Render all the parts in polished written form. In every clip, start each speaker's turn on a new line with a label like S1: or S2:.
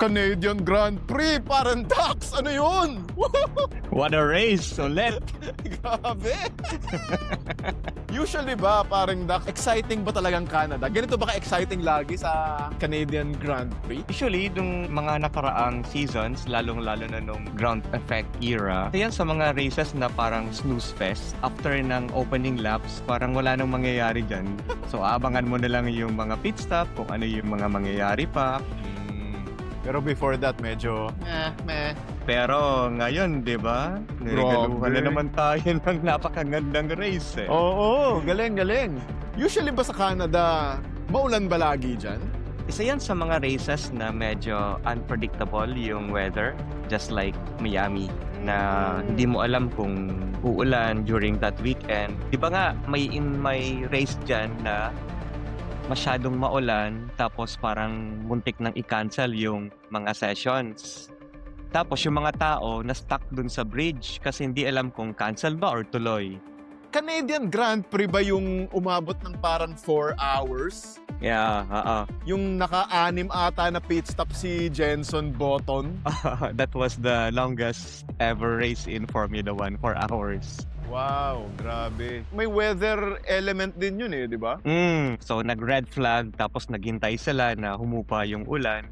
S1: Canadian Grand Prix, parang Dax! Ano yun?
S2: What a race ulit!
S1: Grabe! Usually ba, parang Dax, exciting ba talagang Canada? Ganito ba ka-exciting lagi sa Canadian Grand Prix?
S2: Usually, nung mga nakaraang seasons, lalong-lalo na nung ground effect era, yan sa mga races na parang snooze fest. After ng opening laps, parang wala nang mangyayari dyan. So, abangan mo na lang yung mga pit stop, kung ano yung mga mangyayari pa.
S1: Pero before that, medyo, meh.
S2: Pero ngayon, di ba? Niregaluhan
S1: Grabe.
S2: na naman tayo ng napakagandang race eh.
S1: Oo, galing. Usually ba sa Canada, maulan ba lagi dyan?
S2: Isa yan sa mga races na medyo unpredictable yung weather, just like Miami, na hindi mo alam kung uulan during that weekend. Di ba nga, may race dyan na masyadong maulan, tapos parang muntik nang i-cancel yung mga sessions. Tapos yung mga tao na stuck dun sa bridge kasi hindi alam kung cancel ba or tuloy.
S1: Canadian Grand Prix ba yung umabot ng parang 4 hours?
S2: Yeah,
S1: Yung naka-anim ata na pit stop si Jenson Button?
S2: That was the longest ever race in Formula 1, 4 hours.
S1: Wow, grabe. May weather element din yun di ba?
S2: So nag-red flag, tapos naghintay sila na humupa yung ulan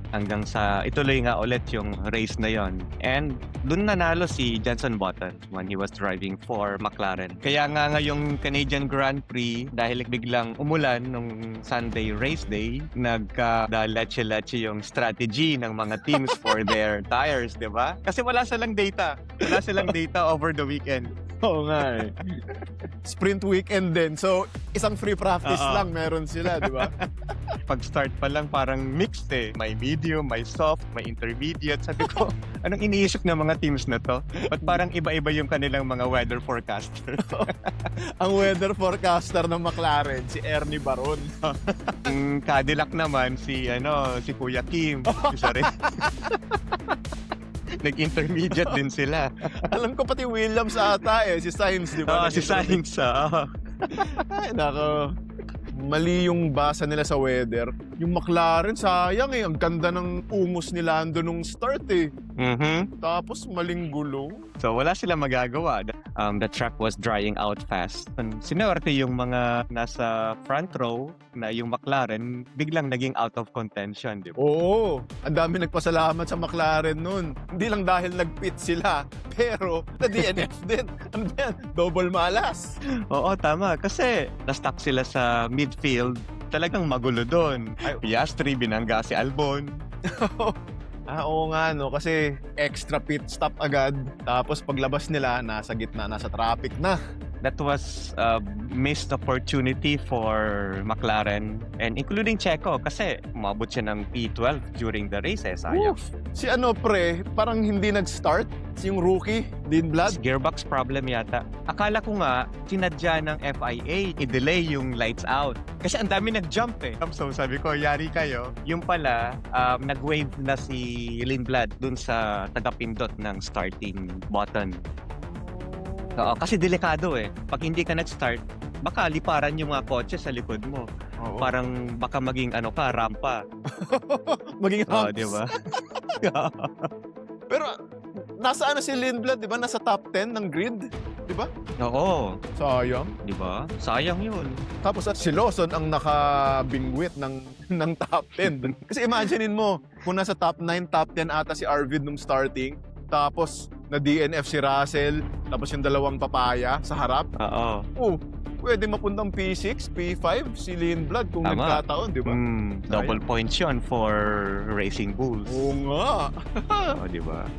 S2: hanggang sa ituloy nga ulit yung race na yon. And dun nanalo si Jenson Button when he was driving for McLaren. Kaya nga ngayong Canadian Grand Prix, dahil biglang umulan nung Sunday race day, nagka-leche-leche yung strategy ng mga teams for their tires, di ba? Kasi wala silang data. Wala silang data over the weekend.
S1: Oo nga Sprint weekend din. So, isang free practice lang meron sila, di ba?
S2: Pag-start pa lang parang mixed eh. May medium, may soft, may intermediate. Sabi ko, anong iniisip ng mga teams na to? Ba't parang iba-iba yung kanilang mga weather forecaster?
S1: Ang weather forecaster ng McLaren, si Ernie Baron.
S2: Ang Cadillac naman, si Kuya Kim. Isa rin. Nag-intermediate din sila.
S1: Alam ko pati Williams ata si Sainz, di ba?
S2: Si Sainz.
S1: Ay, nako. Mali yung basa nila sa weather. Yung McLaren, sayang Ang ganda ng ungos ni Lando nung start Tapos maling gulong.
S2: So wala silang magagawa. The track was drying out fast. Sinuwerte yung mga nasa front row na yung McLaren biglang naging out of contention, di ba?
S1: Oo, ang dami nagpasalamat sa McLaren nun. Hindi lang dahil nag-pit sila, pero na-DNF din. Ano yan? Double malas.
S2: Oo, tama. Kasi na-stuck sila sa midfield. Talagang magulo doon. Piastri, binangga si Albon.
S1: Oo nga kasi extra pit stop agad. Tapos paglabas nila, nasa gitna, nasa traffic na.
S2: That was a missed opportunity for McLaren and including Checo kasi umabot siya ng P12 during the race sayang.
S1: Oof. Si parang hindi nag-start. Yung rookie, Dean Blood.
S2: Gearbox problem yata. Akala ko nga, sinadya ng FIA, i-delay yung lights out. Kasi ang dami nag-jump So sabi ko, yari kayo. Yung pala, nag-wave na si Lindblad dun sa tagapindot ng starting button. Oo, kasi delikado Pag hindi ka nag-start, baka liparan yung mga kotse sa likod mo.
S1: Oo.
S2: Parang baka maging rampa.
S1: Maging humps.
S2: Di ba?
S1: Pero nasaan na si Lindblad, di ba? Nasa top 10 ng grid, di ba?
S2: Oo.
S1: Sayang.
S2: Di ba? Sayang yun.
S1: Tapos si Lawson ang nakabingwit ng top 10. Kasi imaginein mo, kung nasa top 9, top 10 ata si Arvid nung starting, tapos na DNF si Russell, tapos yung dalawang papaya sa harap.
S2: Oo.
S1: Pwede mapuntang P6, P5 si Lindblad kung
S2: Tama.
S1: nagkataon, di ba?
S2: Double points yun for Racing Bulls.
S1: Oo nga.
S2: O, di ba?